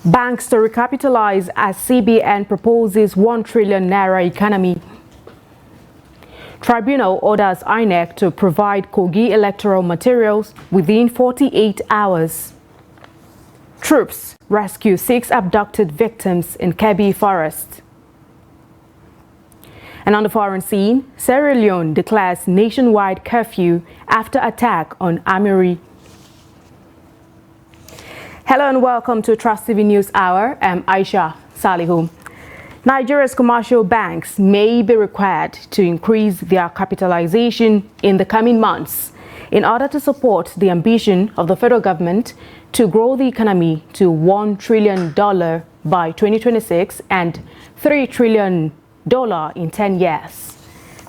Banks to recapitalize as CBN proposes 1 trillion naira economy. Tribunal orders INEC to provide Kogi electoral materials within 48 hours. Troops rescue 6 abducted victims in Kogi forest. And on the foreign scene, Sierra Leone declares nationwide curfew after attack on armory. Hello and welcome to Trust TV News Hour. I'm Aisha Salihu. Nigeria's commercial banks may be required to increase their capitalization in the coming months in order to support the ambition of the federal government to grow the economy to $1 trillion by 2026 and $3 trillion in 10 years.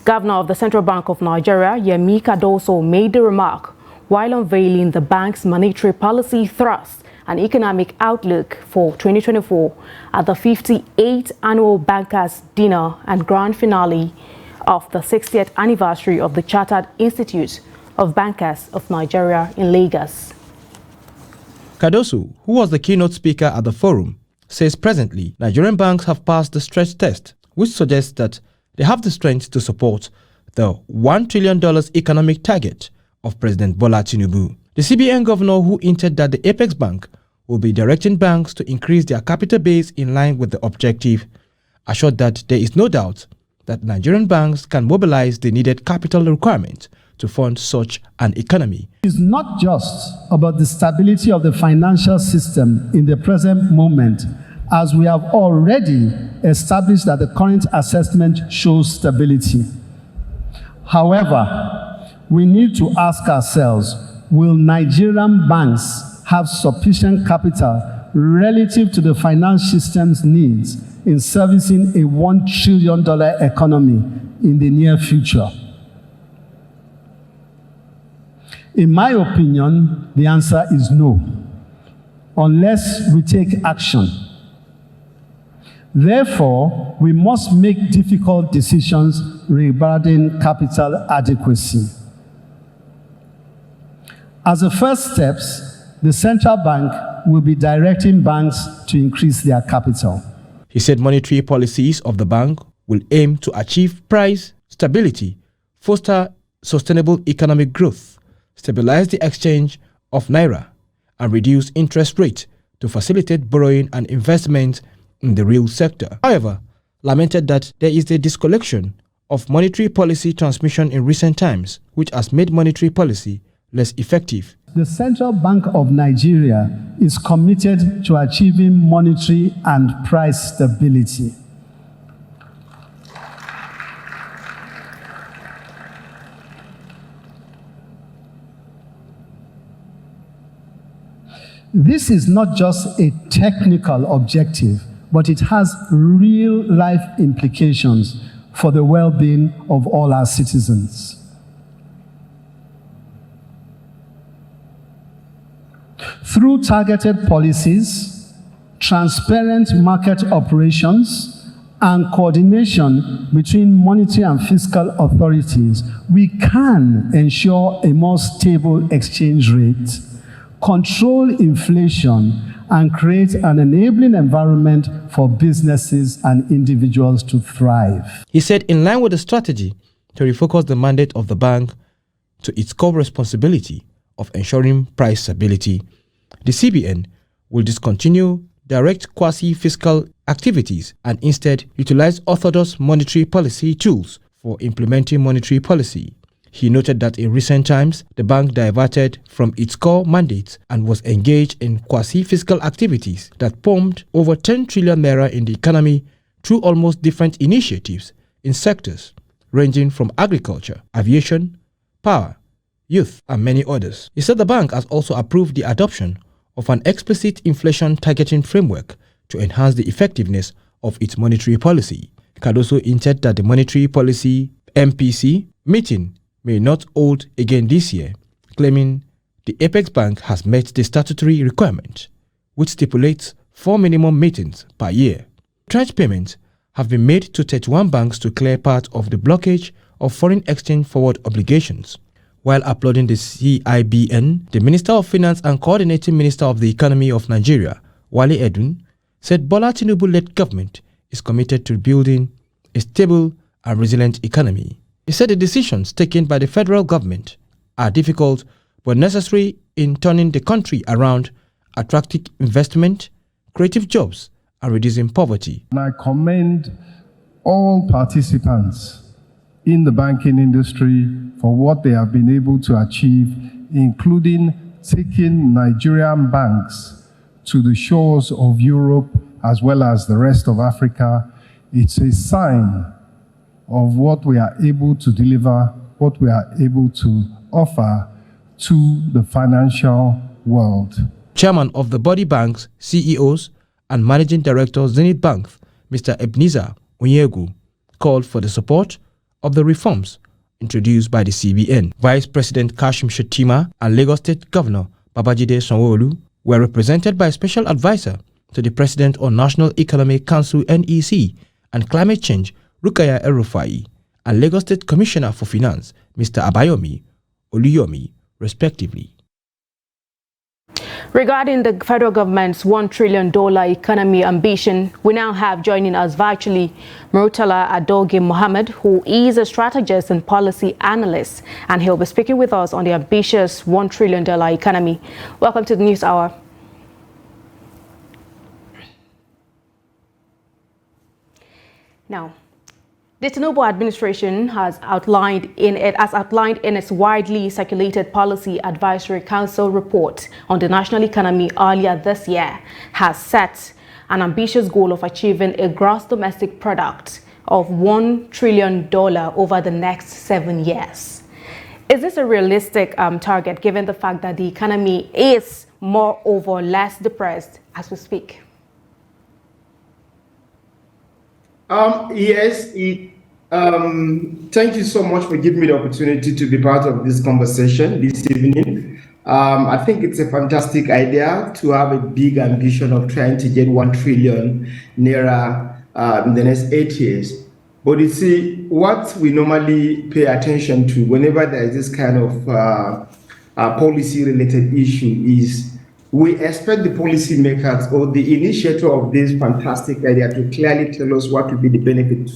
Governor of the Central Bank of Nigeria, Yemi Cardoso, made the remark while unveiling the bank's monetary policy thrust and economic outlook for 2024 at the 58th Annual Bankers Dinner and Grand Finale of the 60th anniversary of the Chartered Institute of Bankers of Nigeria in Lagos. Cardoso, who was the keynote speaker at the forum, says presently Nigerian banks have passed the stretch test, which suggests that they have the strength to support the $1 trillion economic target of President Bola Tinubu. The CBN governor, who hinted that the Apex Bank will be directing banks to increase their capital base in line with the objective, assured that there is no doubt that Nigerian banks can mobilize the needed capital requirement to fund such an economy. It is not just about the stability of the financial system in the present moment, as we have already established that the current assessment shows stability. However, we need to ask ourselves, will Nigerian banks have sufficient capital relative to the financial system's needs in servicing a $1 trillion economy in the near future? In my opinion, the answer is no, unless we take action. Therefore, we must make difficult decisions regarding capital adequacy. As the first steps, the central bank will be directing banks to increase their capital. He said monetary policies of the bank will aim to achieve price stability, foster sustainable economic growth, stabilize the exchange of naira, and reduce interest rate to facilitate borrowing and investment in the real sector. However, lamented that there is a disconnection of monetary policy transmission in recent times, which has made monetary policy less effective. The Central Bank of Nigeria is committed to achieving monetary and price stability. This is not just a technical objective, but it has real-life implications for the well-being of all our citizens. Through targeted policies, transparent market operations, and coordination between monetary and fiscal authorities, we can ensure a more stable exchange rate, control inflation, and create an enabling environment for businesses and individuals to thrive. He said in line with the strategy to refocus the mandate of the bank to its core responsibility of ensuring price stability, the CBN will discontinue direct quasi-fiscal activities and instead utilize orthodox monetary policy tools for implementing monetary policy. He noted that in recent times, the bank diverted from its core mandate and was engaged in quasi-fiscal activities that pumped over 10 trillion naira in the economy through almost different initiatives in sectors ranging from agriculture, aviation, power, youth, and many others. He said the bank has also approved the adoption of an explicit inflation targeting framework to enhance the effectiveness of its monetary policy. Cardoso hinted that the monetary policy MPC meeting may not hold again this year, claiming the Apex Bank has met the statutory requirement, which stipulates 4 minimum meetings per year. Tranche payments have been made to 31 banks to clear part of the blockage of foreign exchange forward obligations. While applauding the CIBN, the Minister of Finance and Coordinating Minister of the Economy of Nigeria, Wale Edun, said Bola Tinubu-led government is committed to building a stable and resilient economy. He said the decisions taken by the federal government are difficult but necessary in turning the country around, attracting investment, creative jobs, and reducing poverty. And I commend all participants in the banking industry for what they have been able to achieve, including taking Nigerian banks to the shores of Europe as well as the rest of Africa. It's a sign of what we are able to deliver, what we are able to offer to the financial world. Chairman of the body banks, CEOs, and Managing Director Zenith Bank, Mr. Ebenezer Onyegu, called for the support of the reforms introduced by the CBN. Vice President Kashim Shettima and Lagos State Governor Babajide Sanwo-Olu were represented by Special Advisor to the President on National Economic Council (NEC) and Climate Change Rukaya El-Rufai and Lagos State Commissioner for Finance Mr. Abayomi Oluyomi, respectively. Regarding the federal government's $1 trillion economy ambition, we now have joining us virtually Murtala Adoge Mohammed, who is a strategist and policy analyst, and he'll be speaking with us on the ambitious $1 trillion economy. Welcome to the News Hour. Now, the Tinubu administration has outlined in its widely circulated Policy Advisory Council report on the national economy earlier this year, has set an ambitious goal of achieving a gross domestic product of $1 trillion over the next 7 years. Is this a realistic target, given the fact that the economy is more or less depressed as we speak? Yes, thank you so much for giving me the opportunity to be part of this conversation this evening. I think it's a fantastic idea to have a big ambition of trying to get 1 trillion naira in the next 8 years. But you see, what we normally pay attention to whenever there is this kind of policy-related issue is we expect the policymakers or the initiator of this fantastic idea to clearly tell us what will be the benefit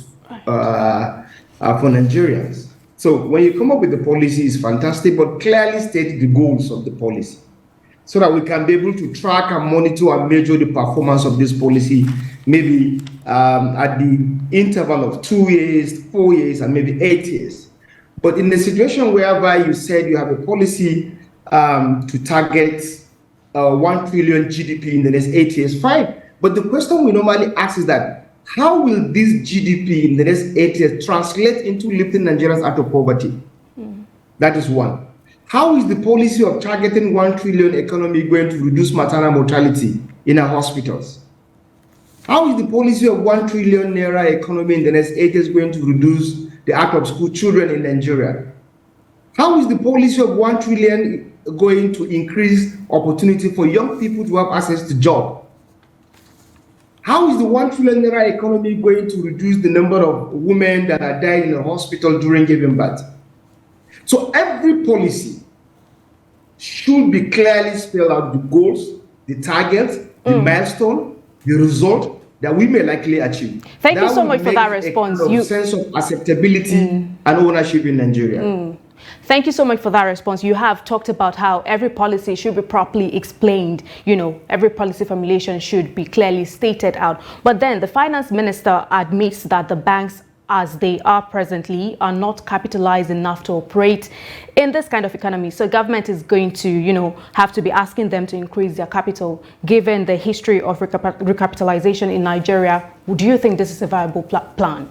for Nigerians. So when you come up with the policy, it's fantastic, but clearly state the goals of the policy so that we can be able to track and monitor and measure the performance of this policy, maybe at the interval of 2 years, 4 years, and maybe 8 years. But in the situation whereby you said you have a policy to target 1 trillion GDP in the next 8 years, fine. But the question we normally ask is that, how will this GDP in the next 8 years translate into lifting Nigerians out of poverty? That is one. How is the policy of targeting 1 trillion economy going to reduce maternal mortality in our hospitals? How is the policy of 1 trillion naira economy in the next 8 years going to reduce the out-of-school children in Nigeria? How is the policy of 1 trillion going to increase opportunity for young people to have access to jobs? How is the 1 trillion naira economy going to reduce the number of women that are dying in the hospital during giving birth? So every policy should be clearly spelled out the goals, the targets, the milestone, the result that we may likely achieve. Thank you so much for that response. You sense of acceptability and ownership in Nigeria. Thank you so much for that response. You have talked about how every policy should be properly explained. You know, every policy formulation should be clearly stated out. But then the finance minister admits that the banks, as they are presently, are not capitalized enough to operate in this kind of economy. So government is going to, you know, have to be asking them to increase their capital. Given the history of recapitalization in Nigeria, do you think this is a viable plan?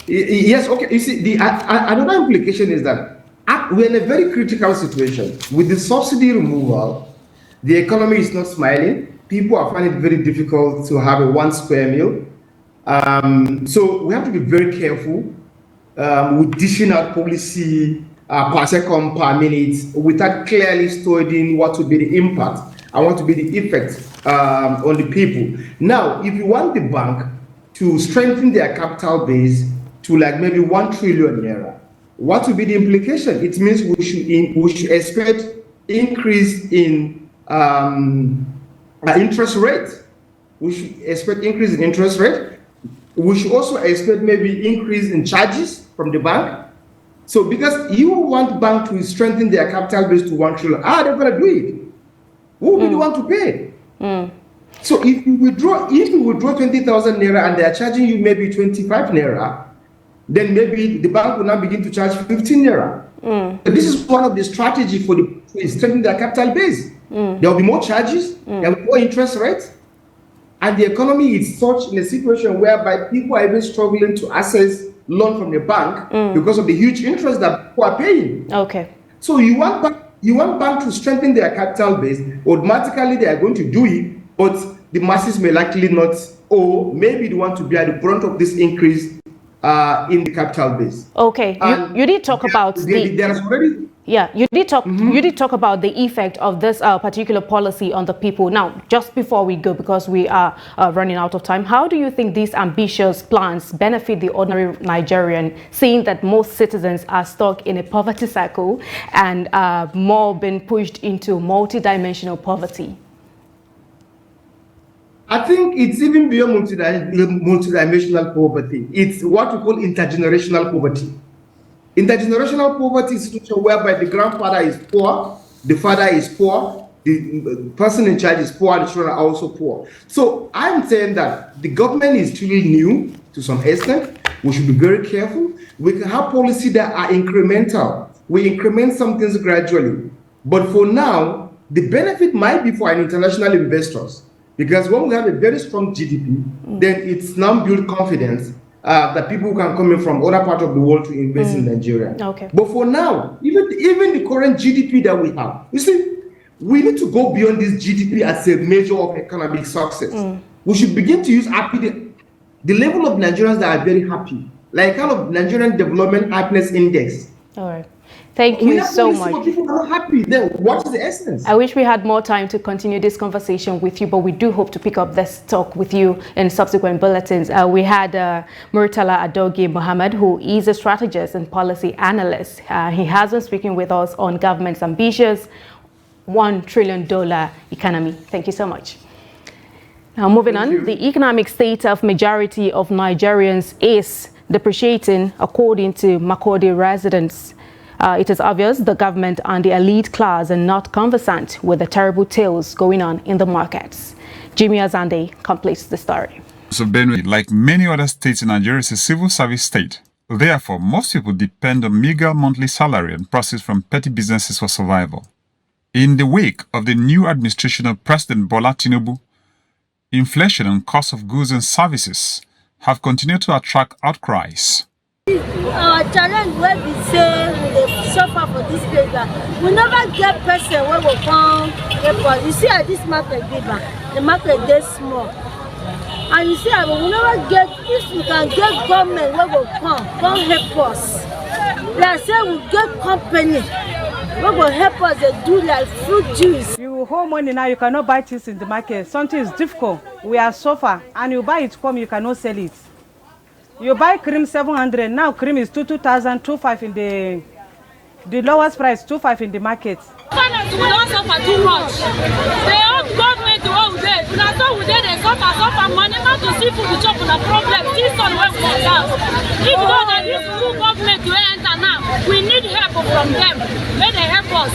Yes, okay. You see, another implication is that we're in a very critical situation. With the subsidy removal, the economy is not smiling. People are finding it very difficult to have a 1 square meal. So we have to be very careful with dishing out policy per second, per minute, without clearly studying what will be the impact and what will be the effect on the people. Now, if you want the bank to strengthen their capital base to like maybe 1 trillion naira, what will be the implication? It means we should expect increase in interest rate. We should expect increase in interest rate. We should also expect maybe increase in charges from the bank. So because you want bank to strengthen their capital base to 1 trillion, they're going to do it. Who will be the one to pay? So if you withdraw 20,000 naira and they are charging you maybe 25 naira, then maybe the bank will now begin to charge 15 naira. So this is one of the strategies for to strengthen their capital base. There will be more charges, there will be more interest rates, and the economy is such in a situation whereby people are even struggling to access loan from the bank because of the huge interest that people are paying. Okay. So you want bank to strengthen their capital base, automatically they are going to do it, but the masses may likely not, or maybe they want to bear the brunt of this increase in the capital base. Okay, you did talk about you did talk about the effect of this particular policy on the people. Now, just before we go, because we are running out of time, how do you think these ambitious plans benefit the ordinary Nigerian, seeing that most citizens are stuck in a poverty cycle and more being pushed into multi-dimensional poverty? I think it's even beyond multidimensional poverty. It's what we call intergenerational poverty. Intergenerational poverty is a situation whereby the grandfather is poor, the father is poor, the person in charge is poor, and the children are also poor. So I'm saying that the government is really new to some extent. We should be very careful. We can have policies that are incremental. We increment some things gradually. But for now, the benefit might be for international investors. Because when we have a very strong GDP, then it's now built confidence that people can come in from other parts of the world to invest in Nigeria. Okay. But for now, even the current GDP that we have, you see, we need to go beyond this GDP as a measure of economic success. We should begin to use the level of Nigerians that are very happy, like kind of Nigerian Development Happiness Index. All right. Thank you so much. People are happy. Then what is the essence? I wish we had more time to continue this conversation with you, but we do hope to pick up this talk with you in subsequent bulletins. We had Murtala Adogi Mohammed, who is a strategist and policy analyst. He has been speaking with us on government's ambitious $1 trillion economy. Thank you so much. Now, moving on, the economic state of majority of Nigerians is depreciating, according to Makurdi residents. It is obvious the government and the elite class are not conversant with the terrible tales going on in the markets. Jimmy Azande completes the story. So Benue, like many other states in Nigeria, is a civil service state. Therefore, most people depend on meager monthly salary and profits from petty businesses for survival. In the wake of the new administration of President Bola Tinubu, inflation and cost of goods and services have continued to attract outcries. Our challenge where we say we suffer for this place that we never get person where we come. You see at this market bigger, the market is small. And you see we never get, if we can get government where we come help us. They are saying we get company where will help us, they do like fruit juice. You hold money now, you cannot buy things in the market. Something is difficult. We are suffer and you buy it come, you cannot sell it. You buy cream 700, now cream is 2,000, 2,500 in the lowest price, 2,500 in the market. We don't suffer too much. They all government all day. We are so there, they suffer money, not to see food to chop on a problem. This on where we are. If you don't have this full government to enter now, we need help from them. May they help us.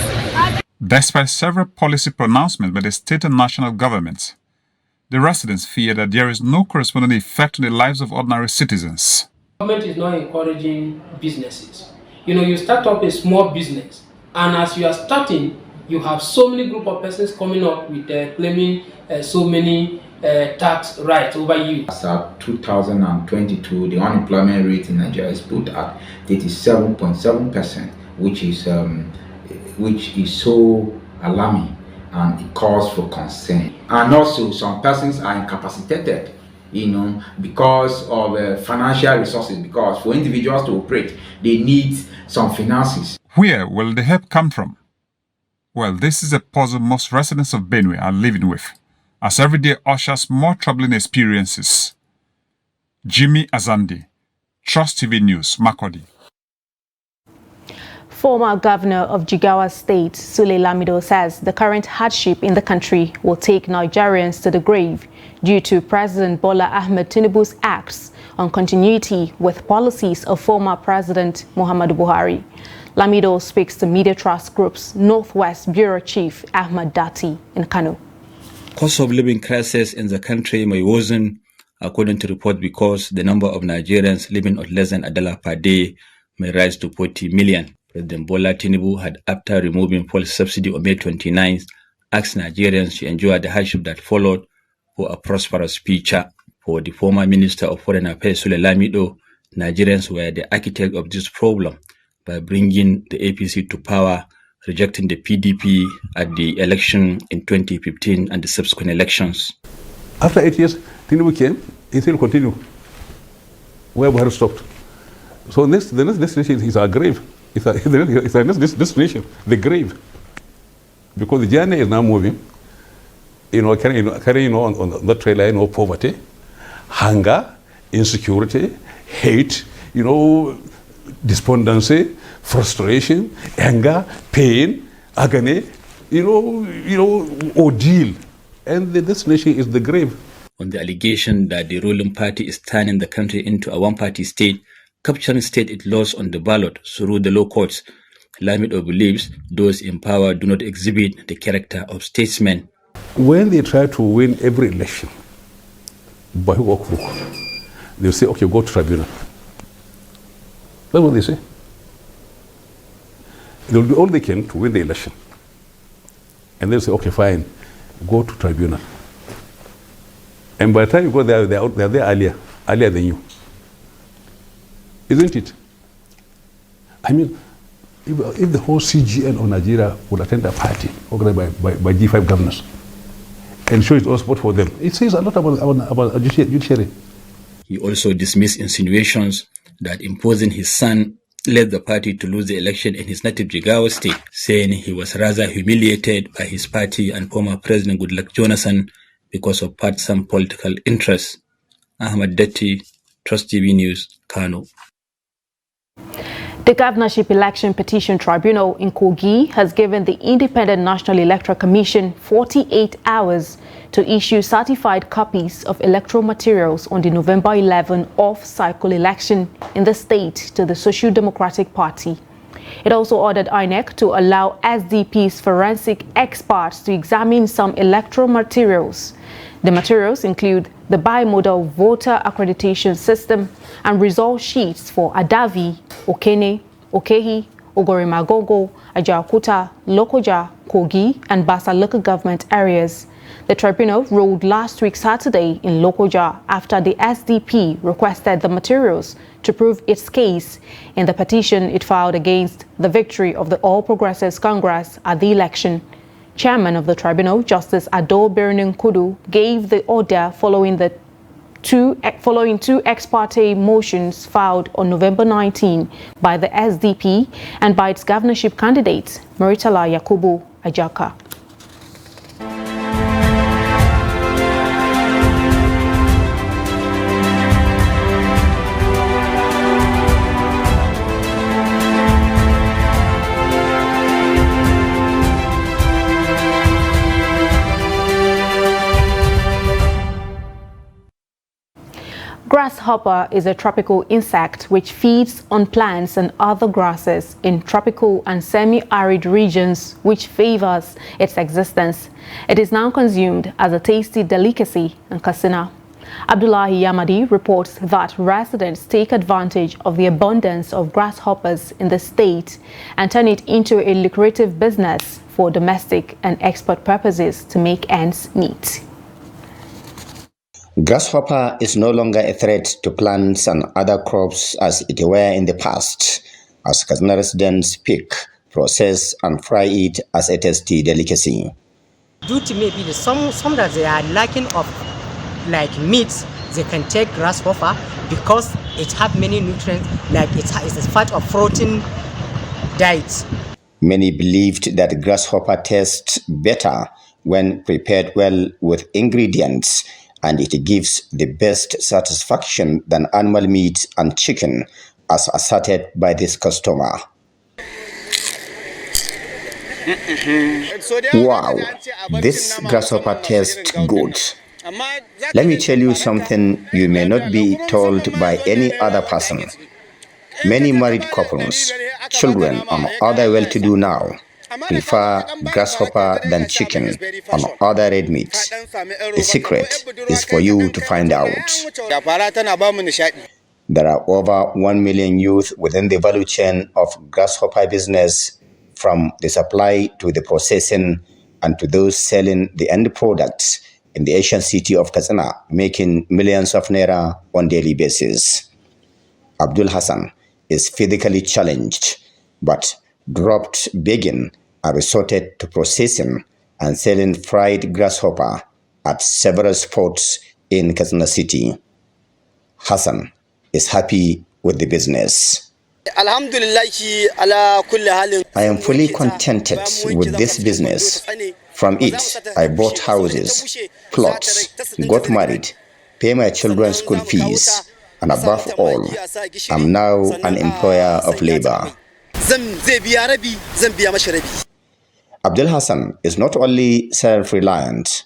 Despite several policy pronouncements by the state and national governments, the residents fear that there is no corresponding effect on the lives of ordinary citizens. Government is not encouraging businesses. You start up a small business, and as you are starting, you have so many group of persons coming up with claiming so many tax rights over you. As of 2022, the unemployment rate in Nigeria is put at 87.7%, which is so alarming. And it calls for concern. And also, some persons are incapacitated, because of financial resources, because for individuals to operate, they need some finances. Where will the help come from? Well, this is a puzzle most residents of Benue are living with, as every day ushers more troubling experiences. Jimmy Azandi, Trust TV News, Makurdi. Former governor of Jigawa State, Sule Lamido, says the current hardship in the country will take Nigerians to the grave due to President Bola Ahmed Tinubu's acts on continuity with policies of former President Muhammadu Buhari. Lamido speaks to Media Trust Group's Northwest Bureau Chief Ahmad Dati in Kano. Cost of living crisis in the country may worsen, according to report, because the number of Nigerians living on less than $1 per day may rise to 40 million. President Bola Tinubu had, after removing fuel subsidy on May 29th, asked Nigerians to endure the hardship that followed for a prosperous future. For the former Minister of Foreign Affairs, Sule Lamido, Nigerians were the architect of this problem by bringing the APC to power, rejecting the PDP at the election in 2015 and the subsequent elections. After 8 years, Tinubu came, he still continued where Buhari stopped. So the next destination is our grave. It's our next destination, the grave. Because the journey is now moving, carrying on the trailer, poverty, hunger, insecurity, hate, despondency, frustration, anger, pain, agony, ordeal. And the destination is the grave. On the allegation that the ruling party is turning the country into a one-party state, capturing state it lost on the ballot through the law courts, Lamido believes those in power do not exhibit the character of statesmen. When they try to win every election by hook or crook, they'll say, okay, go to tribunal. That's what they say. They'll do all they can to win the election. And they'll say, okay, fine, go to tribunal. And by the time you go there, they're there earlier than you. Isn't it? I mean, if the whole CGN of Nigeria would attend a party organized by G5 governors and show its own support for them, it says a lot about judiciary. He also dismissed insinuations that imposing his son led the party to lose the election in his native Jigawa state, saying he was rather humiliated by his party and former President Goodluck Jonathan because of partisan political interests. Ahmad Dati, Trust TV News, Kano. The Governorship Election Petition Tribunal in Kogi has given the Independent National Electoral Commission 48 hours to issue certified copies of electoral materials on the November 11 off-cycle election in the state to the Social Democratic Party. It also ordered INEC to allow SDP's forensic experts to examine some electoral materials. The materials include the bimodal voter accreditation system and result sheets for Adavi, Okene, Okehi, Ogorimagogo, Ajaokuta, Lokoja, Kogi, and Basa local government areas. The tribunal ruled last week Saturday in Lokoja after the SDP requested the materials to prove its case in the petition it filed against the victory of the All Progressives Congress at the election. Chairman of the tribunal, Justice Ado Birnin Kudu, gave the order following two ex parte motions filed on November 19 by the SDP and by its governorship candidate, Maritala Yakubu Ajaka. Grasshopper is a tropical insect which feeds on plants and other grasses in tropical and semi-arid regions, which favors its existence. It is now consumed as a tasty delicacy in Katsina. Abdullahi Yamadi reports that residents take advantage of the abundance of grasshoppers in the state and turn it into a lucrative business for domestic and export purposes to make ends meet. Grasshopper is no longer a threat to plants and other crops as it were in the past, as Katsina residents pick, process and fry it as a tasty delicacy. Due to maybe some that they are lacking of like meats, they can take grasshopper because it have many nutrients, like it's a part of protein diet. Many believed that grasshopper tastes better when prepared well with ingredients, and it gives the best satisfaction than animal meat and chicken, as asserted by this customer. Wow, this grasshopper tastes good. Let me tell you something you may not be told by any other person. Many married couples, children, and other well-to-do now prefer grasshopper than chicken and other red meat. The secret is for you to find out. There are over 1 million youth within the value chain of grasshopper business, from the supply to the processing and to those selling the end products in the ancient city of Katsina, making millions of naira on daily basis. Abdul Hassan is physically challenged, but dropped begging and resorted to processing and selling fried grasshopper at several spots in Katsina city. Hassan is happy with the business. I am fully contented with this business. From it, I bought houses, plots, got married, pay my children's school fees, and above all, I'm now an employer of labor. Abdul Hassan is not only self-reliant,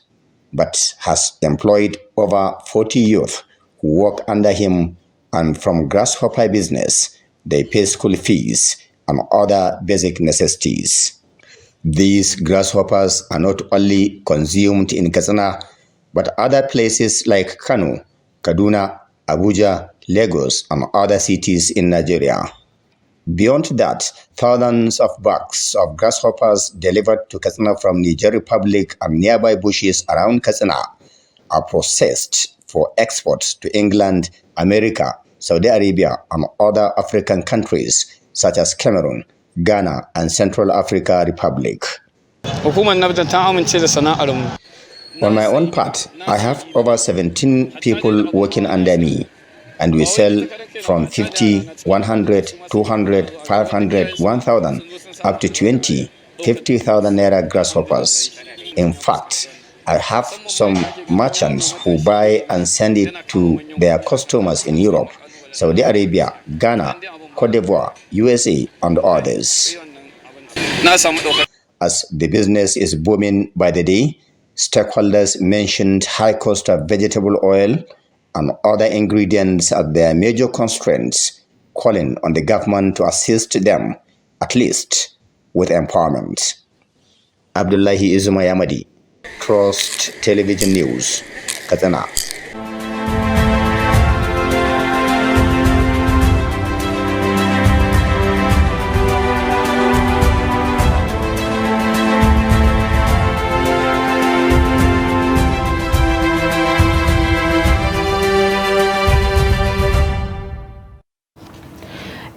but has employed over 40 youth who work under him, and from grasshopper business, they pay school fees and other basic necessities. These grasshoppers are not only consumed in Katsina, but other places like Kano, Kaduna, Abuja, Lagos, and other cities in Nigeria. Beyond that, thousands of bags of grasshoppers delivered to Katsina from Niger Republic and nearby bushes around Katsina are processed for export to England, America, Saudi Arabia, and other African countries such as Cameroon, Ghana, and Central Africa Republic. On my own part, I have over 17 people working under me, and we sell from 50, 100, 200, 500, 1,000, up to 20, 50,000 naira grasshoppers. In fact, I have some merchants who buy and send it to their customers in Europe, Saudi Arabia, Ghana, Cote d'Ivoire, USA, and others. As the business is booming by the day, stakeholders mentioned high cost of vegetable oil and other ingredients as their major constraints, calling on the government to assist them, at least with empowerment. Abdullahi Izumayamadi, Trust Television News, Katsina.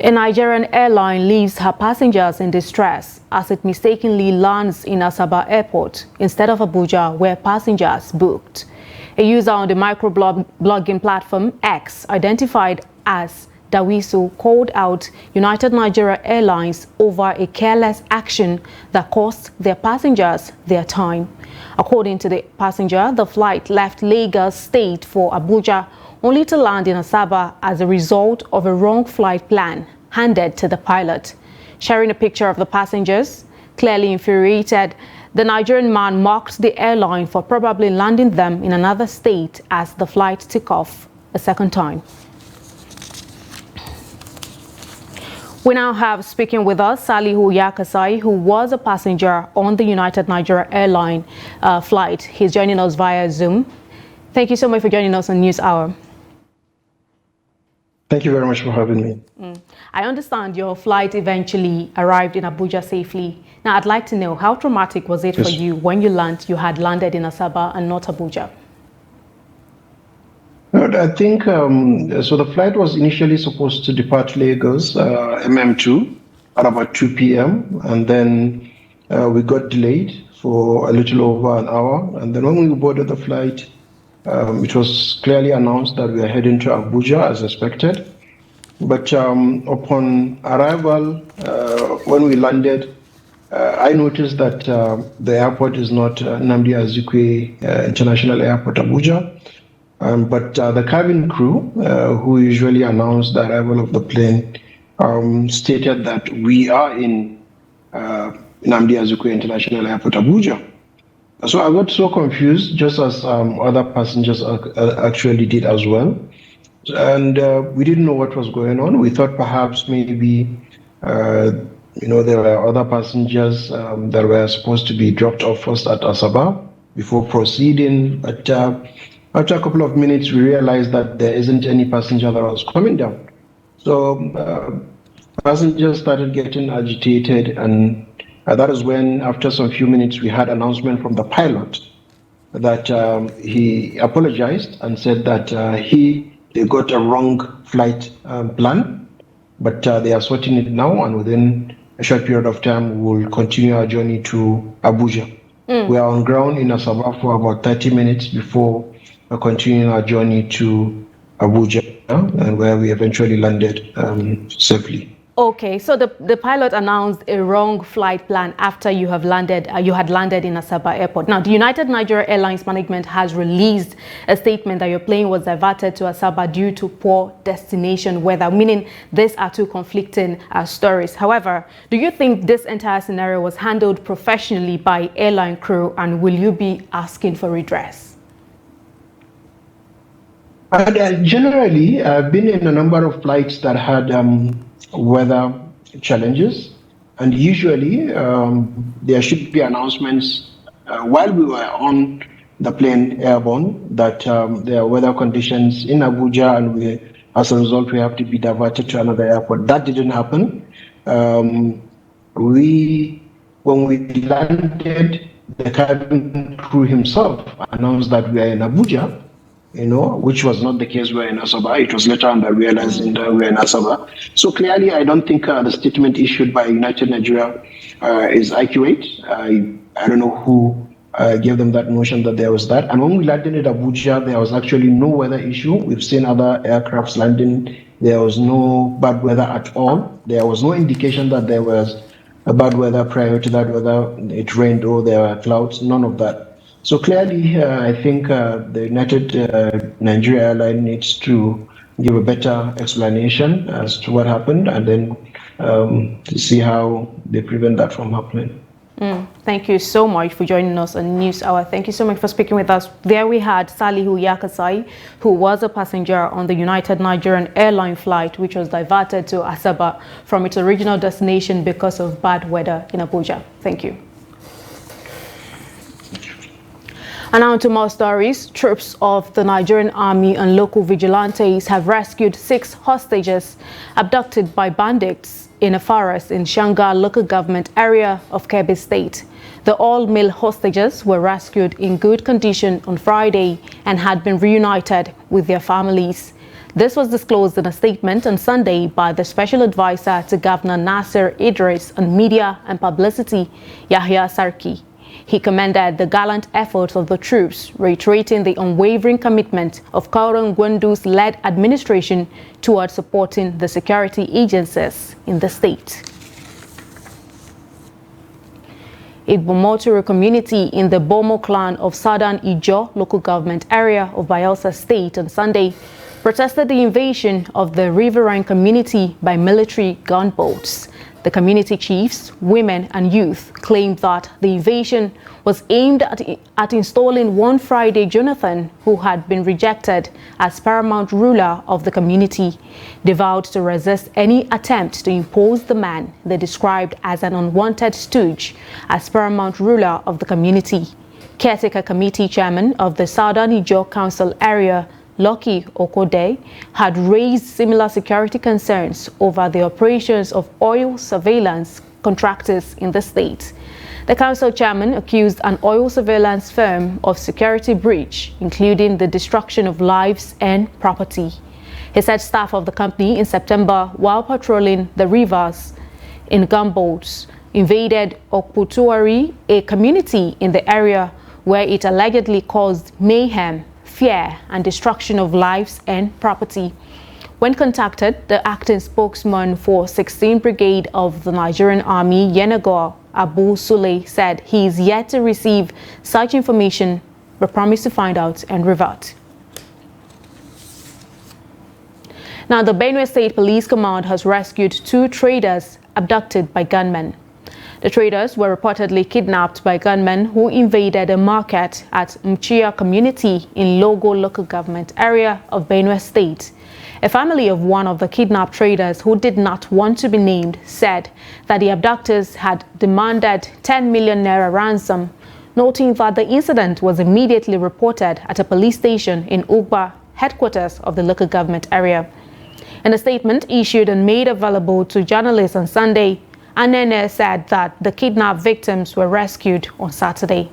A Nigerian airline leaves her passengers in distress as it mistakenly lands in Asaba Airport instead of Abuja, where passengers booked. A user on the microblogging platform X, identified as Dawisu, called out United Nigeria Airlines over a careless action that cost their passengers their time. According to the passenger, the flight left Lagos State for Abuja, only to land in Asaba as a result of a wrong flight plan handed to the pilot. Sharing a picture of the passengers, clearly infuriated, the Nigerian man mocked the airline for probably landing them in another state as the flight took off a second time. We now have speaking with us Salihu Yakasai, who was a passenger on the United Nigeria Airline flight. He's joining us via Zoom. Thank you so much for joining us on News Hour. Thank you very much for having me. I understand your flight eventually arrived in Abuja safely. Now, I'd like to know, how traumatic was it for you when you had landed in Asaba and not Abuja? I think, so the flight was initially supposed to depart Lagos, MM2, at about 2 p.m. And then we got delayed for a little over an hour. And then when we boarded the flight, it was clearly announced that we are heading to Abuja as expected. But upon arrival, when we landed, I noticed that the airport is not Nnamdi Azikiwe International Airport, Abuja. But the cabin crew, who usually announce the arrival of the plane, stated that we are in Nnamdi Azikiwe International Airport, Abuja. So I got so confused, just as other passengers actually did as well. And we didn't know what was going on. We thought perhaps maybe, there were other passengers that were supposed to be dropped off first at Asaba before proceeding. But after a couple of minutes, we realized that there isn't any passenger that was coming down. So passengers started getting agitated, and that is when, after some few minutes, we had announcement from the pilot that he apologized and said that they got a wrong flight plan, but they are sorting it now, and within a short period of time, we will continue our journey to Abuja. We are on ground in Asaba for about 30 minutes before continuing our journey to Abuja, and where we eventually landed safely. Okay, so the pilot announced a wrong flight plan after you had landed in Asaba Airport. Now, the United Nigeria Airlines management has released a statement that your plane was diverted to Asaba due to poor destination weather, meaning these are two conflicting stories. However, do you think this entire scenario was handled professionally by airline crew, and will you be asking for redress? Generally, I've been in a number of flights that had weather challenges, and usually there should be announcements while we were on the plane airborne that there are weather conditions in Abuja, and as a result we have to be diverted to another airport. That didn't happen. When we landed, the cabin crew himself announced that we are in Abuja, which was not the case. We're in Asaba. It was later on that we realized we're in Asaba. So clearly, I don't think the statement issued by United Nigeria is accurate. I don't know who gave them that notion that there was that. And when we landed at Abuja, there was actually no weather issue. We've seen other aircrafts landing. There was no bad weather at all. There was no indication that there was a bad weather prior to that, whether it rained or there were clouds, none of that. So clearly, I think the United Nigeria Airline needs to give a better explanation as to what happened, and then to see how they prevent that from happening. Thank you so much for joining us on News Hour. Thank you so much for speaking with us. There we had Salihu Yakasai, who was a passenger on the United Nigerian Airline flight, which was diverted to Asaba from its original destination because of bad weather in Abuja. Thank you. And now to more stories. Troops of the Nigerian Army and local vigilantes have rescued 6 hostages abducted by bandits in a forest in Shanga local government area of Kebbi State. The all-male hostages were rescued in good condition on Friday and had been reunited with their families. This was disclosed in a statement on Sunday by the Special Advisor to Governor Nasir Idris on Media and Publicity, Yahya Sarki. He commended the gallant efforts of the troops, reiterating the unwavering commitment of Kauran Gwendu's led administration towards supporting the security agencies in the state. A Bomotoro community in the Bomo clan of Southern Ijo local government area of Bayelsa State on Sunday protested the invasion of the riverine community by military gunboats. The community chiefs, women and youth claimed that the invasion was aimed at installing one Friday Jonathan, who had been rejected as paramount ruler of the community. They vowed to resist any attempt to impose the man they described as an unwanted stooge as paramount ruler of the community. Caretaker Committee Chairman of the Southern Ijo Council area, Lucky Okode, had raised similar security concerns over the operations of oil surveillance contractors in the state. The council chairman accused an oil surveillance firm of security breach, including the destruction of lives and property. He said staff of the company in September, while patrolling the rivers in gunboats, invaded Okputuari, a community in the area where it allegedly caused mayhem, fear and destruction of lives and property. When contacted, the acting spokesman for 16th Brigade of the Nigerian Army, Yenagoa Abu Sule, said he is yet to receive such information but promised to find out and revert. Now, the Benue State Police Command has rescued 2 traders abducted by gunmen. The traders were reportedly kidnapped by gunmen who invaded a market at Mchia community in Logo local government area of Benue State. A family of one of the kidnapped traders who did not want to be named said that the abductors had demanded 10 million naira ransom, noting that the incident was immediately reported at a police station in Ugba, headquarters of the local government area. In a statement issued and made available to journalists on Sunday, Anene said that the kidnapped victims were rescued on Saturday.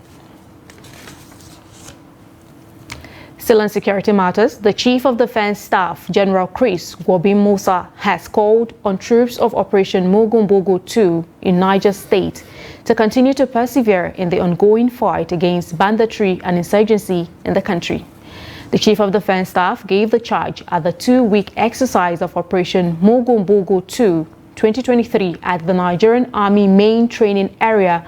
Still on security matters, the Chief of Defense Staff, General Chris Gwobi Musa, has called on troops of Operation Mugumbugu II in Niger State to continue to persevere in the ongoing fight against banditry and insurgency in the country. The Chief of Defense Staff gave the charge at the 2-week exercise of Operation Mugumbugu II 2023 at the Nigerian Army main training area,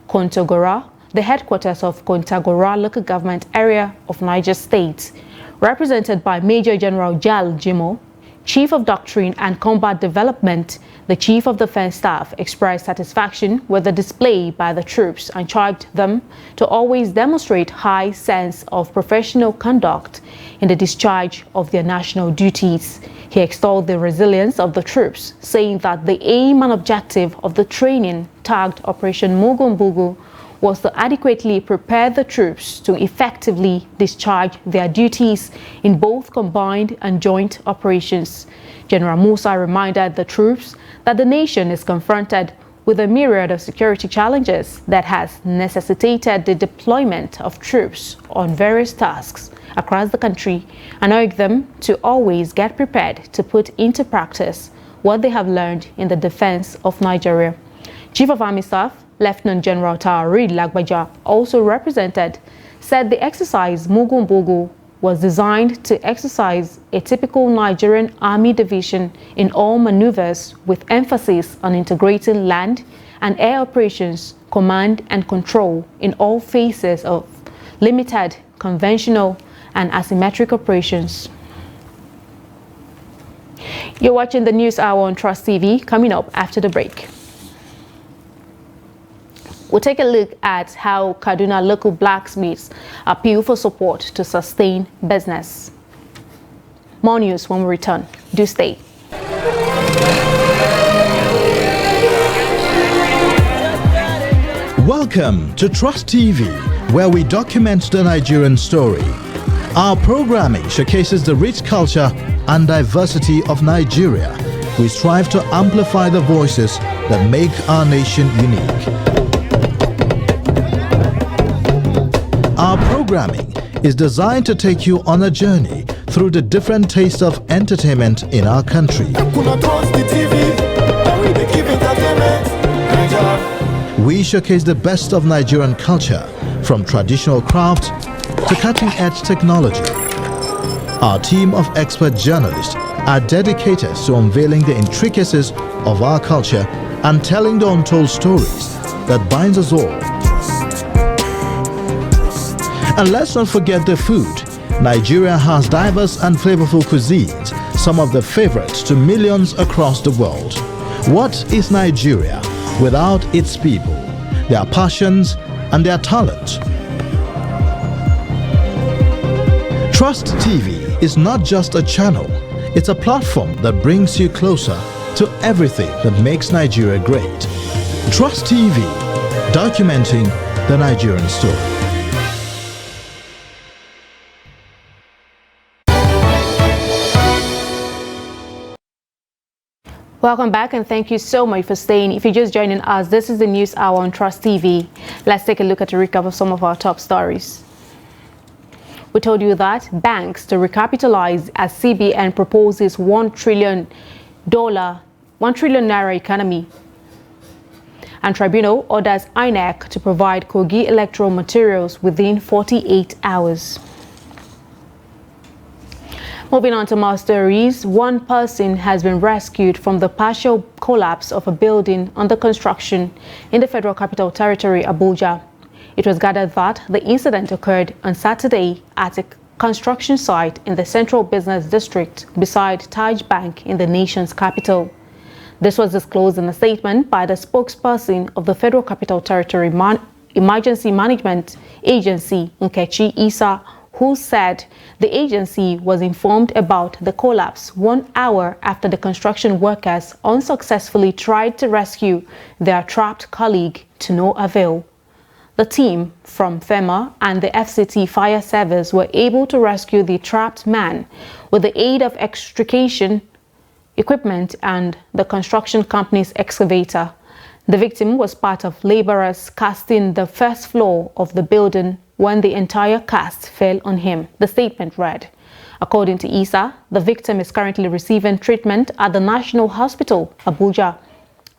Kontagora, the headquarters of Kontagora local government area of Niger State. Represented by Major General Jal Jimo, Chief of Doctrine and Combat Development, the Chief of Defense Staff expressed satisfaction with the display by the troops and charged them to always demonstrate high sense of professional conduct in the discharge of their national duties. He extolled the resilience of the troops, saying that the aim and objective of the training tagged Operation Mugumbugu was to adequately prepare the troops to effectively discharge their duties in both combined and joint operations. General Musa reminded the troops that the nation is confronted with a myriad of security challenges that has necessitated the deployment of troops on various tasks across the country, and urged them to always get prepared to put into practice what they have learned in the defense of Nigeria. Chief of Army Staff, Lieutenant General Taoreed Lagbaja, also represented, said the exercise Mugumbugu was designed to exercise a typical Nigerian Army division in all maneuvers with emphasis on integrating land and air operations, command and control in all phases of limited, conventional and asymmetric operations. You're watching the News Hour on Trust TV. Coming up after the break, we'll take a look at how Kaduna local blacksmiths appeal for support to sustain business. More news when we return. Do stay. Welcome to Trust TV, where we document the Nigerian story. Our programming showcases the rich culture and diversity of Nigeria. We strive to amplify the voices that make our nation unique. Our programming is designed to take you on a journey through the different tastes of entertainment in our country. We showcase the best of Nigerian culture, from traditional craft to cutting-edge technology. Our team of expert journalists are dedicated to unveiling the intricacies of our culture and telling the untold stories that binds us all. And let's not forget the food. Nigeria has diverse and flavorful cuisines, some of the favorites to millions across the world. What is Nigeria without its people, their passions and their talent? Trust TV is not just a channel, it's a platform that brings you closer to everything that makes Nigeria great. Trust TV, documenting the Nigerian story. Welcome back and thank you so much for staying. If you're just joining us, this is the News Hour on Trust TV. Let's take a look at a recap of some of our top stories. We told you that banks to recapitalize as CBN proposes $1 trillion naira economy. And Tribunal orders INEC to provide Kogi electoral materials within 48 hours. Moving on to more stories, one person has been rescued from the partial collapse of a building under construction in the Federal Capital Territory, Abuja. It was gathered that the incident occurred on Saturday at a construction site in the Central Business District beside Taj Bank in the nation's capital. This was disclosed in a statement by the spokesperson of the Federal Capital Territory Emergency Management Agency, Nkechi Issa, who said the agency was informed about the collapse 1 hour after the construction workers unsuccessfully tried to rescue their trapped colleague to no avail. The team from FEMA and the FCT fire service were able to rescue the trapped man with the aid of extrication equipment and the construction company's excavator. The victim was part of laborers casting the first floor of the building when the entire cast fell on him, the statement read. According to Issa, the victim is currently receiving treatment at the National Hospital, Abuja.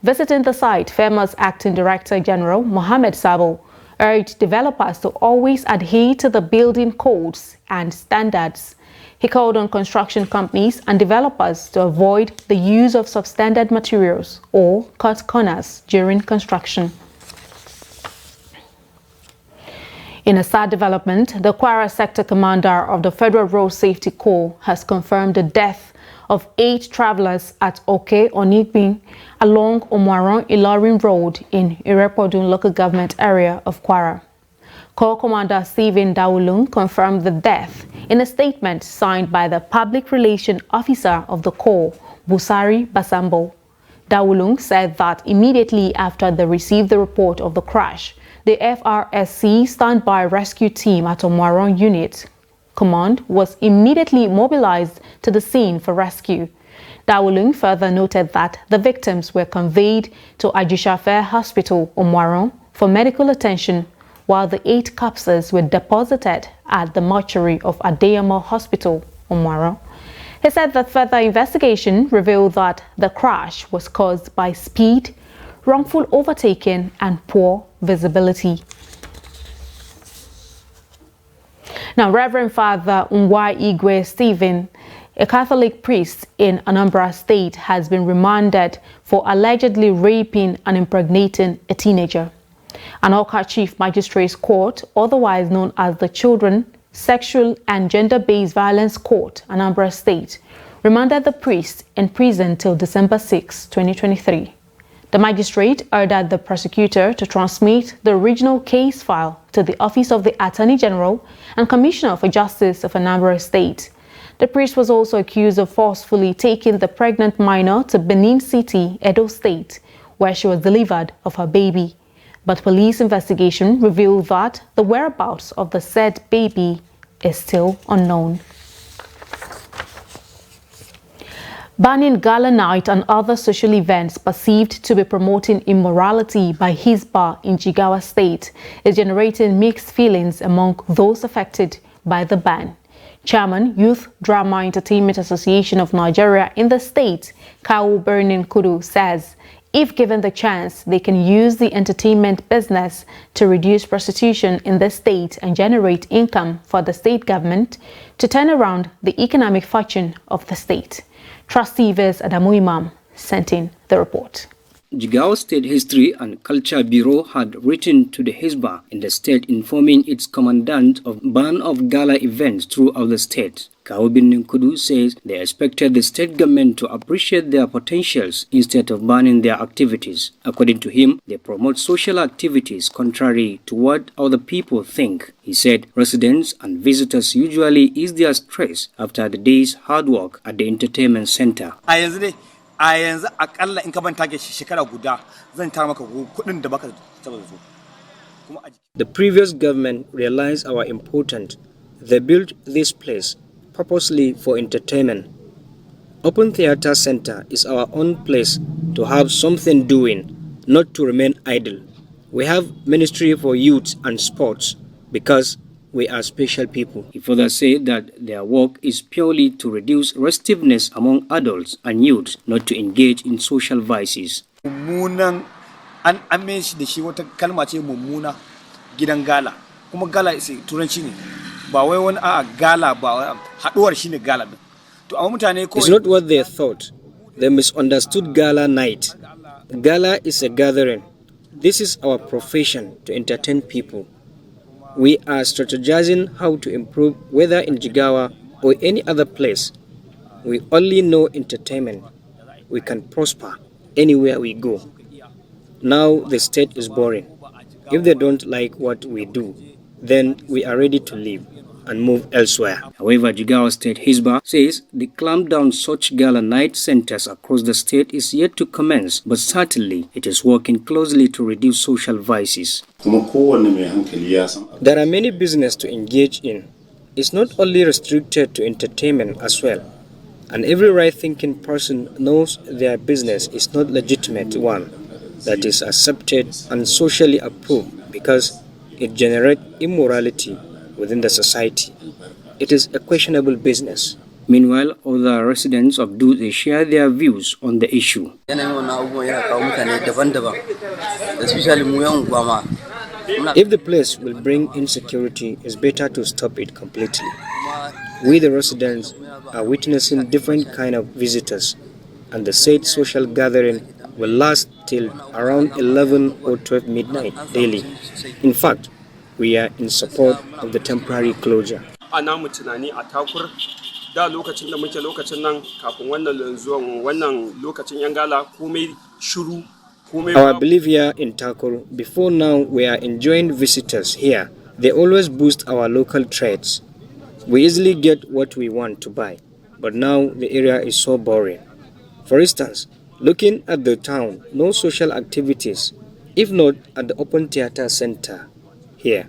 Visiting the site, FEMA's Acting Director General, Mohammed Sabo, urged developers to always adhere to the building codes and standards. He called on construction companies and developers to avoid the use of substandard materials or cut corners during construction. In a sad development, the Kwara Sector Commander of the Federal Road Safety Corps has confirmed the death of 8 travelers at Oke Onigbin along Omaron-Ilorin Road in Irepodun local government area of Kwara. Corps Commander Stephen Dawulung confirmed the death in a statement signed by the Public Relations Officer of the Corps, Busari Basambo. Dawulung said that immediately after they received the report of the crash, the FRSC standby rescue team at Omaron Unit Command was immediately mobilized to the scene for rescue. Dawulung further noted that the victims were conveyed to Ajishafe Hospital, Omaron, for medical attention, while the 8 corpses were deposited at the mortuary of Adeyemo Hospital, Omaron. He said that further investigation revealed that the crash was caused by speed, wrongful overtaking, and poor visibility. Now, Reverend Father Nwa Igwe Stephen, a Catholic priest in Anambra State, has been remanded for allegedly raping and impregnating a teenager. An Awka Chief Magistrates Court, otherwise known as the Children, Sexual and Gender-Based Violence Court, Anambra State, remanded the priest in prison till December 6, 2023. The magistrate ordered the prosecutor to transmit the original case file to the Office of the Attorney General and Commissioner for Justice of Anambra State. The priest was also accused of forcefully taking the pregnant minor to Benin City, Edo State, where she was delivered of her baby. But police investigation revealed that the whereabouts of the said baby is still unknown. Banning gala night and other social events perceived to be promoting immorality by Hisbah in Jigawa State is generating mixed feelings among those affected by the ban. Chairman, Youth Drama Entertainment Association of Nigeria in the state, Kawu Burning Kudu, says if given the chance, they can use the entertainment business to reduce prostitution in the state and generate income for the state government to turn around the economic fortune of the state. Trustee Viz Adamu Imam sent in the report. Jigawa State History and Culture Bureau had written to the Hisbah in the state informing its commandant of ban of gala events throughout the state. Kaubin Nkudu says they expected the state government to appreciate their potentials instead of banning their activities. According to him, they promote social activities contrary to what other people think. He said residents and visitors usually ease their stress after the day's hard work at the entertainment center. A yanzu akalla in ka ban tage shekara guda zan tar maka kudin da baka taba zo. The previous government realized our importance. They built this place purposely for entertainment. Open Theatre Center is our own place to have something doing, not to remain idle. We have Ministry for Youth and Sports because we are special people. He further said that their work is purely to reduce restiveness among adults and youth, not to engage in social vices. Mummunan an ame da shi wata kalma ce mummuna gidan gala. Kuma gala sai turanci ne. Ba wai wani a gala ba haduwar shine gala din. To amma mutane ko it's not what they thought. They misunderstood gala night. Gala is a gathering. This is our profession, to entertain people. We are strategizing how to improve, whether in Jigawa or any other place. We only know entertainment. We can prosper. anywhere we go. Now the state is boring. If they don't like what we do, then we are ready to leave and move elsewhere. However, Jigawa State Hisba says the clampdown on such gala night centers across the state is yet to commence, but certainly it is working closely to reduce social vices. There are many businesses to engage in. It's not only restricted to entertainment as well. And every right-thinking person knows their business is not legitimate one that is accepted and socially approved because it generates immorality within the society. It is a questionable business. Meanwhile, other residents of Dutse share their views on the issue. If the place will bring insecurity, it's better to stop it completely. We, the residents, are witnessing different kind of visitors, and the said social gathering will last till around 11 or 12 midnight daily. In fact, we are in support of the temporary closure. Our belief here in Takor, before now we are enjoying visitors here. They always boost our local trades. We easily get what we want to buy, but now the area is so boring. For instance, looking at the town, no social activities, if not at the open theater center here.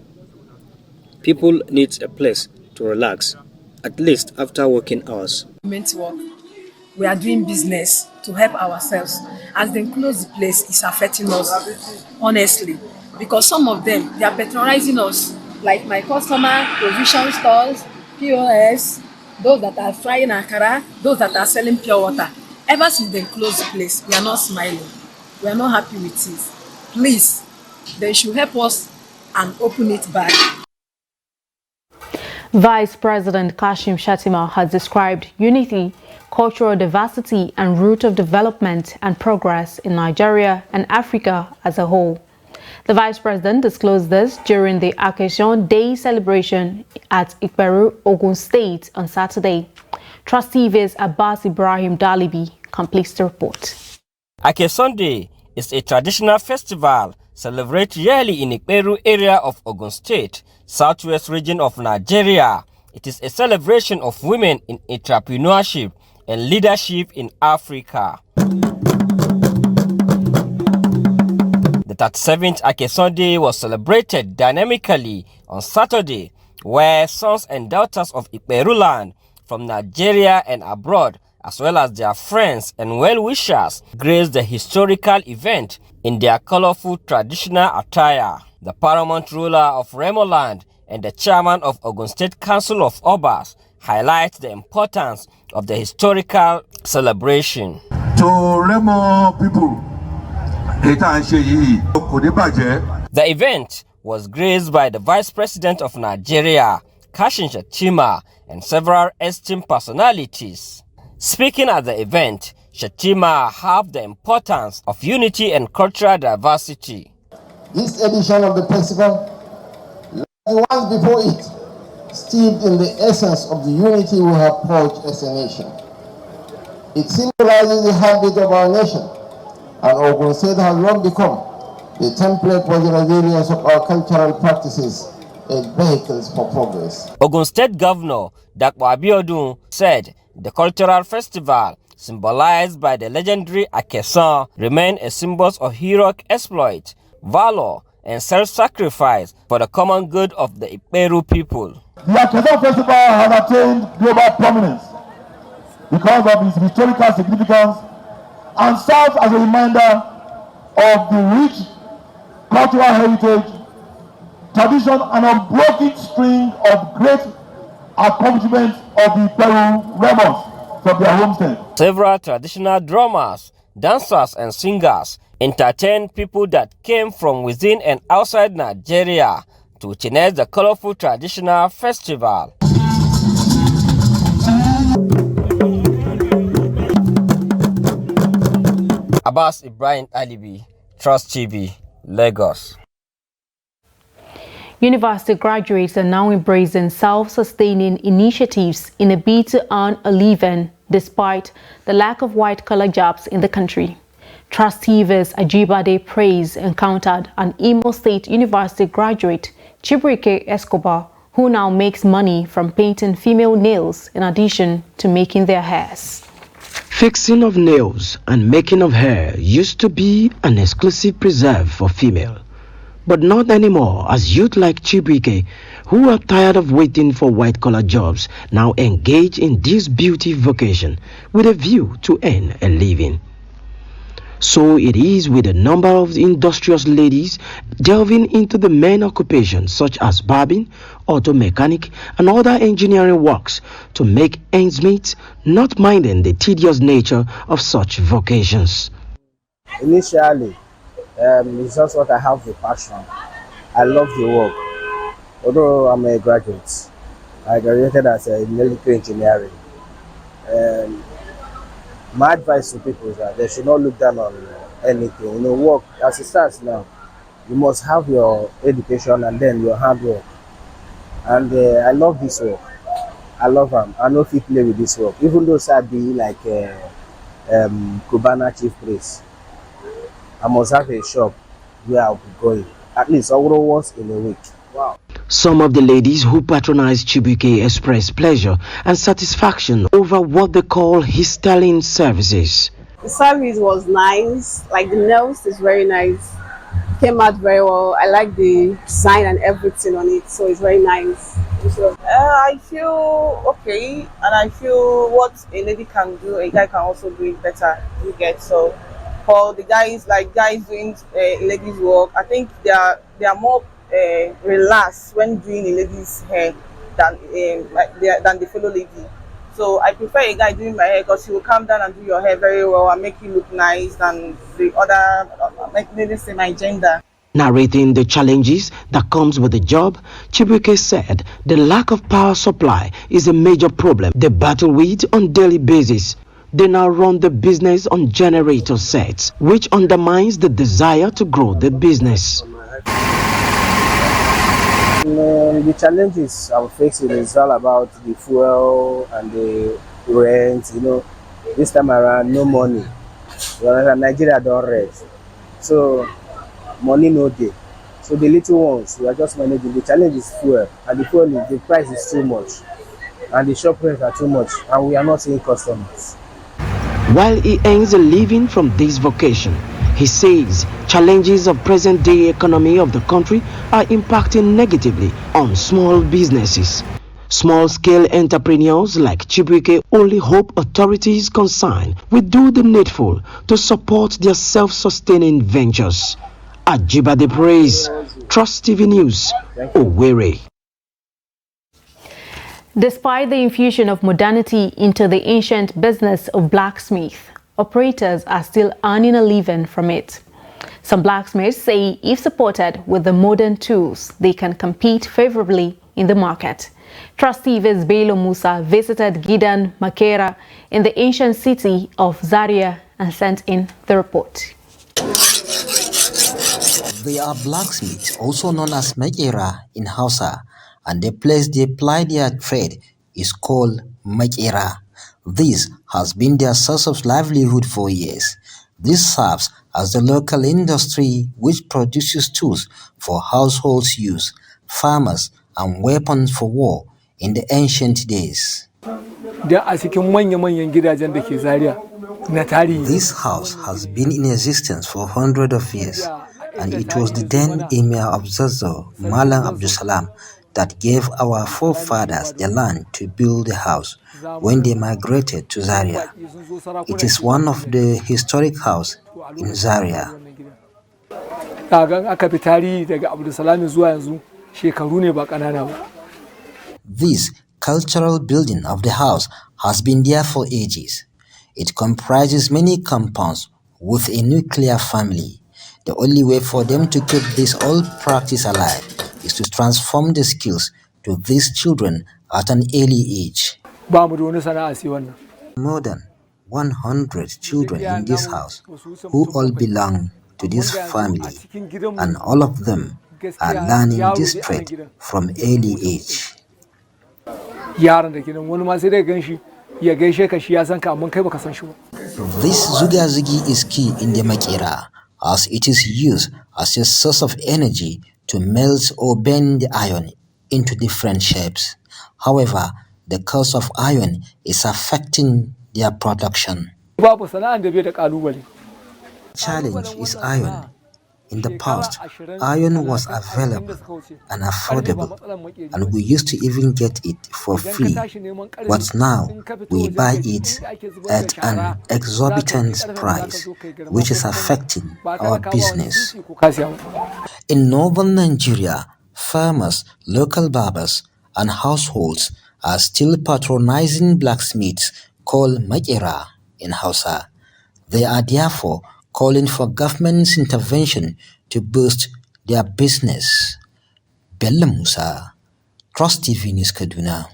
People need a place to relax, at least after working hours. We are doing business to help ourselves. As they close the place, it's affecting us, honestly. Because some of them, they are patronizing us, like my customer, provision stores, POS, those that are frying akara, those that are selling pure water. Ever since they closed the place, we are not smiling. We are not happy with it. Please, they should help us and open it back. Vice President Kashim Shettima has described unity, cultural diversity and root of development and progress in Nigeria and Africa as a whole. The Vice President disclosed this during the Akeson Day celebration at Ikperu, Ogun State on Saturday. Trust TV's Abbas Ibrahim Dalibi completes the report. Akeson Day is a traditional festival celebrated yearly in Ikperu area of Ogun State, southwest region of Nigeria. It is a celebration of women in entrepreneurship and leadership in Africa. The 37th Akeson Day was celebrated dynamically on Saturday, where sons and daughters of Ikperu land from Nigeria and abroad, as well as their friends and well-wishers, graced the historical event in their colorful traditional attire. The paramount ruler of Remo land and the chairman of Ogun State Council of Obas highlight the importance of the historical celebration. To Remo people, the event was graced by the Vice President of Nigeria, Kashim Shettima, and several esteemed personalities. Speaking at the event, Shettima have the importance of unity and cultural diversity. This edition of the festival, like the ones before it, steeped in the essence of the unity we have forged as a nation. It symbolizes the heartbeat of our nation, and Ogun State has long become the template for the resilience of our cultural practices and vehicles for progress. Ogun State Governor Dakwa Abiodun said the cultural festival, symbolized by the legendary Akeson, remain a symbol of heroic exploit, valor, and self-sacrifice for the common good of the Ikperu people. The Akeson Festival has attained global prominence because of its historical significance and serves as a reminder of the rich cultural heritage, tradition, and unbroken string of great accomplishments of the Ikperu rebels from their homestead. Several traditional drummers, dancers, and singers entertained people that came from within and outside Nigeria to witness the colorful traditional festival. Abbas Ibrahim Alibi, Trust TV, Lagos. University graduates are now embracing self-sustaining initiatives in a bid to earn a living despite the lack of white-collar jobs in the country. Trust TV's Ajibade Praise encountered an Imo State University graduate, Chibrike Escobar, who now makes money from painting female nails in addition to making their hairs. Fixing of nails and making of hair used to be an exclusive preserve for female. But not anymore, as youth like Chibrike, who are tired of waiting for white-collar jobs, now engage in this beauty vocation with a view to earn a living. So it is with a number of industrious ladies delving into the main occupations such as barbing, auto mechanic, and other engineering works to make ends meet, not minding the tedious nature of such vocations. Initially, it's just what I have the passion. I love the work. Although I'm a graduate, I graduated as a military engineering. My advice to people is that they should not look down on anything. You know, work as it starts now, you must have your education and then your hard work. And I love this work. I love them. I know if you play with this work, even though I be like Cubana chief priest, I must have a shop where I'll be going at least once in a week. Wow. Some of the ladies who patronize Chibuike express pleasure and satisfaction over what they call his styling services. The service was nice, like the nails is very nice, came out very well. I like the design and everything on it, so it's very nice. I feel okay, and I feel what a lady can do, a guy can also do it better. You get so for the guys, like guys doing ladies' work, I think they are more relaxed when doing a lady's hair than the fellow lady. So I prefer a guy doing my hair because he will come down and do your hair very well and make you look nice than the other, maybe say my gender. Narrating the challenges that comes with the job, Chibuike said the lack of power supply is a major problem they battle with on daily basis. They now run the business on generator sets, which undermines the desire to grow the business. The challenges I'm facing is all about the fuel and the rent. You know, this time around, no money. Nigeria don't rent, so money no day. So the little ones, we are just managing. The challenge is fuel, and the price is too much, and the shop rents are too much, and we are not seeing customers. While he earns a living from this vocation, he says challenges of present-day economy of the country are impacting negatively on small businesses. Small-scale entrepreneurs like Chibuike only hope authorities concerned will do the needful to support their self-sustaining ventures. Ajibade Praise, Trust TV News, Owerri. Despite the infusion of modernity into the ancient business of blacksmith, operators are still earning a living from it. Some blacksmiths say if supported with the modern tools, they can compete favorably in the market. Trust TV's Bello Musa visited Gidan Makera in the ancient city of Zaria and sent in the report. They are blacksmiths, also known as Makera in Hausa, and the place they ply their trade is called Makera. This has been their source of livelihood for years. This serves as the local industry which produces tools for household use, farmers, and weapons for war in the ancient days. This house has been in existence for hundreds of years, and it was the then Emir of Zazzau, Malam Abdul Salam, that gave our forefathers the land to build the house when they migrated to Zaria. It is one of the historic houses in Zaria. This cultural building of the house has been there for ages. It comprises many compounds with a nuclear family. The only way for them to keep this old practice alive is to transform the skills to these children at an early age. More than 100 children in this house who all belong to this family, and all of them are learning this trade from early age. ya gaishe ka shi ya san ka amma kai baka san shi ba. This zuga-zugi is key in the makera, as it is used as a source of energy to melt or bend the iron into different shapes. However, the cost of iron is affecting their production. Babu sana'an da bai da kalubale. Challenge is iron. In the past, iron was available and affordable, and we used to even get it for free. But now, we buy it at an exorbitant price, which is affecting our business. In northern Nigeria, farmers, local barbers, and households are still patronizing blacksmiths called makera in Hausa. They are therefore calling for government's intervention to boost their business. Bello Musa, Trust TV News Kaduna.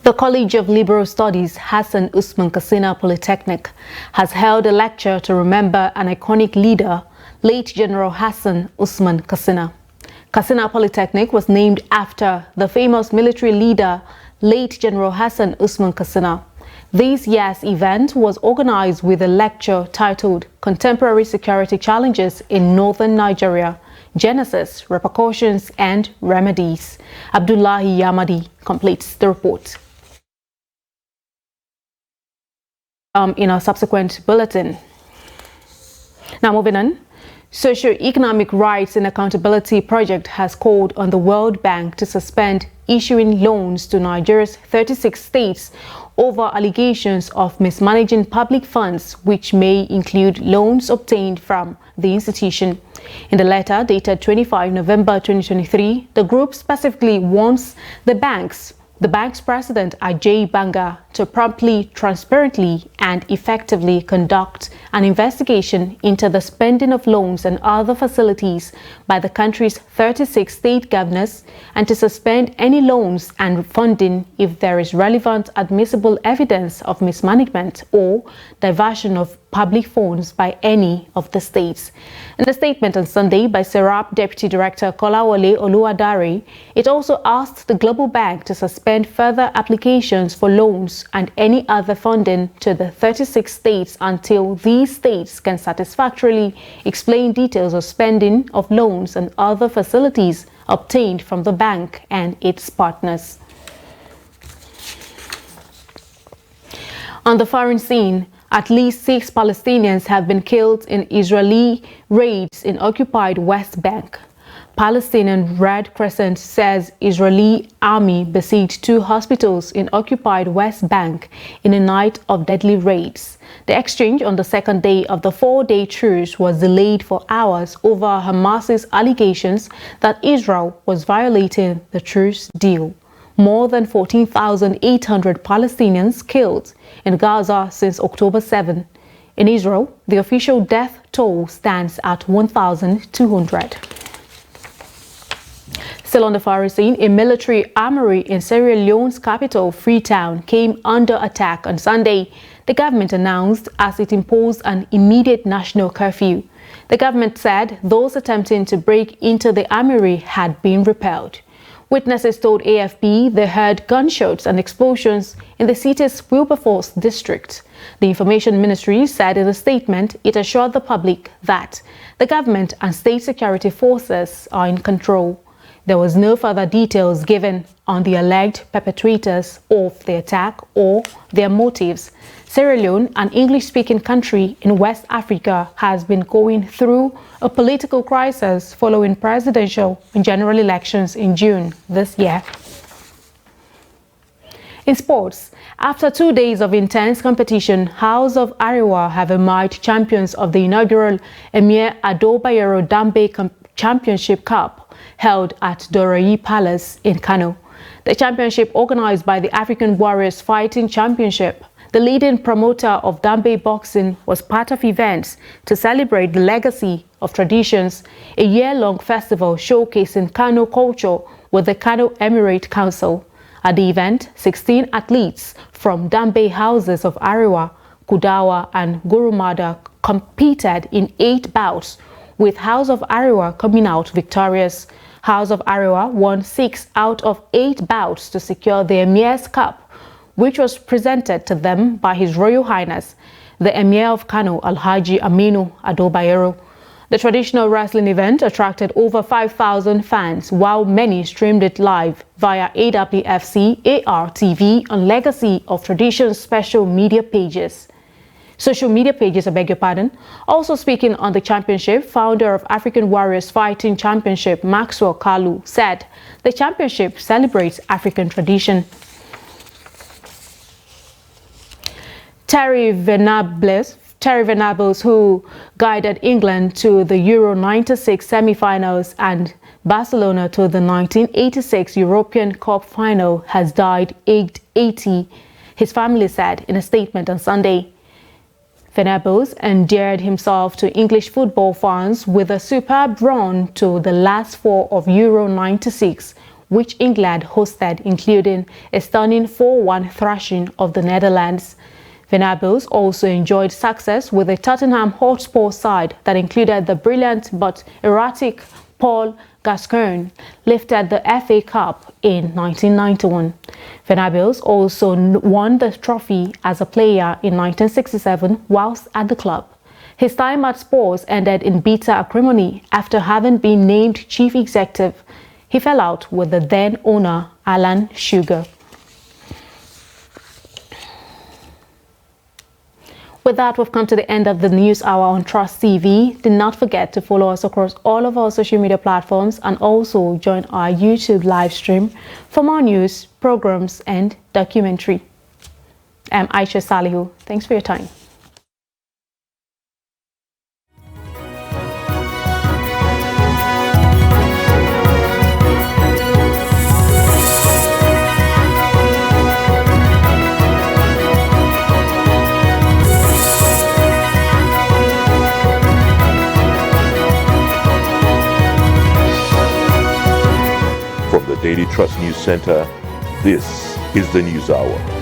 The College of Liberal Studies Hassan Usman Katsina Polytechnic has held a lecture to remember an iconic leader, late General Hassan Usman Katsina. Katsina Polytechnic was named after the famous military leader, late General Hassan Usman Katsina. This year's event was organized with a lecture titled Contemporary Security Challenges in Northern Nigeria, Genesis, Repercussions and Remedies. Abdullahi Yamadi completes the report. In our subsequent bulletin. Now moving on. SocioEconomic Rights and Accountability Project has called on the World Bank to suspend issuing loans to Nigeria's 36 states over allegations of mismanaging public funds, which may include loans obtained from the institution. In the letter dated 25 November 2023, the group specifically wants the bank's president, Ajay Banga, to promptly, transparently, and effectively conduct an investigation into the spending of loans and other facilities by the country's 36 state governors, and to suspend any loans and funding if there is relevant admissible evidence of mismanagement or diversion of public funds by any of the states. In a statement on Sunday by Serap Deputy Director Kolawole Oluwadare, it also asked the Global Bank to suspend further applications for loans and any other funding to the 36 states until these states can satisfactorily explain details of spending of loans and other facilities obtained from the bank and its partners. On the foreign scene, at least 6 Palestinians have been killed in Israeli raids in occupied West Bank. Palestinian Red Crescent says Israeli army besieged 2 hospitals in occupied West Bank in a night of deadly raids. The exchange on the second day of the 4-day truce was delayed for hours over Hamas's allegations that Israel was violating the truce deal. More than 14,800 Palestinians killed in Gaza since October 7. In Israel, the official death toll stands at 1,200. Still on the foreign scene, a military armory in Sierra Leone's capital, Freetown, came under attack on Sunday, the government announced as it imposed an immediate national curfew. The government said those attempting to break into the armory had been repelled. Witnesses told AFP they heard gunshots and explosions in the city's Wilberforce district. The Information Ministry said in a statement it assured the public that the government and state security forces are in control. There was no further details given on the alleged perpetrators of the attack or their motives. Sierra Leone, an English-speaking country in West Africa, has been going through a political crisis following presidential and general elections in June this year. In sports, after 2 days of intense competition, House of Arewa have emerged champions of the inaugural Emir Ado Bayero Dambe Championship Cup held at Dorayi Palace in Kano. The championship, organized by the African Warriors Fighting Championship, the leading promoter of Dambe boxing, was part of events to celebrate the legacy of traditions, a year-long festival showcasing Kano culture with the Kano Emirate Council. At the event, 16 athletes from Dambe houses of Arewa, Kudawa and Gurumada competed in 8 bouts, with House of Arewa coming out victorious. House of Arewa won 6 out of 8 bouts to secure the Emir's Cup, which was presented to them by His Royal Highness, the Emir of Kano, Alhaji Aminu Ado Bayero. The traditional wrestling event attracted over 5,000 fans, while many streamed it live via AWFC, ARTV, and Legacy of Tradition social media pages. I beg your pardon. Also speaking on the championship, founder of African Warriors Fighting Championship, Maxwell Kalu, said the championship celebrates African tradition. Terry Venables, who guided England to the Euro 96 semi-finals and Barcelona to the 1986 European Cup final, has died aged 80, his family said in a statement on Sunday. Venables endeared himself to English football fans with a superb run to the last four of Euro 96, which England hosted, including a stunning 4-1 thrashing of the Netherlands. Venables also enjoyed success with a Tottenham Hotspur side that included the brilliant but erratic Paul Gascoigne, lifted the FA Cup in 1991. Venables also won the trophy as a player in 1967 whilst at the club. His time at Spurs ended in bitter acrimony after having been named chief executive. He fell out with the then owner, Alan Sugar. With that, we've come to the end of the news hour on Trust TV. Do not forget to follow us across all of our social media platforms and also join our YouTube live stream for more news, programs, and documentary. I'm Aisha Salihu. Thanks for your time. From the Daily Trust News Center, this is the News Hour.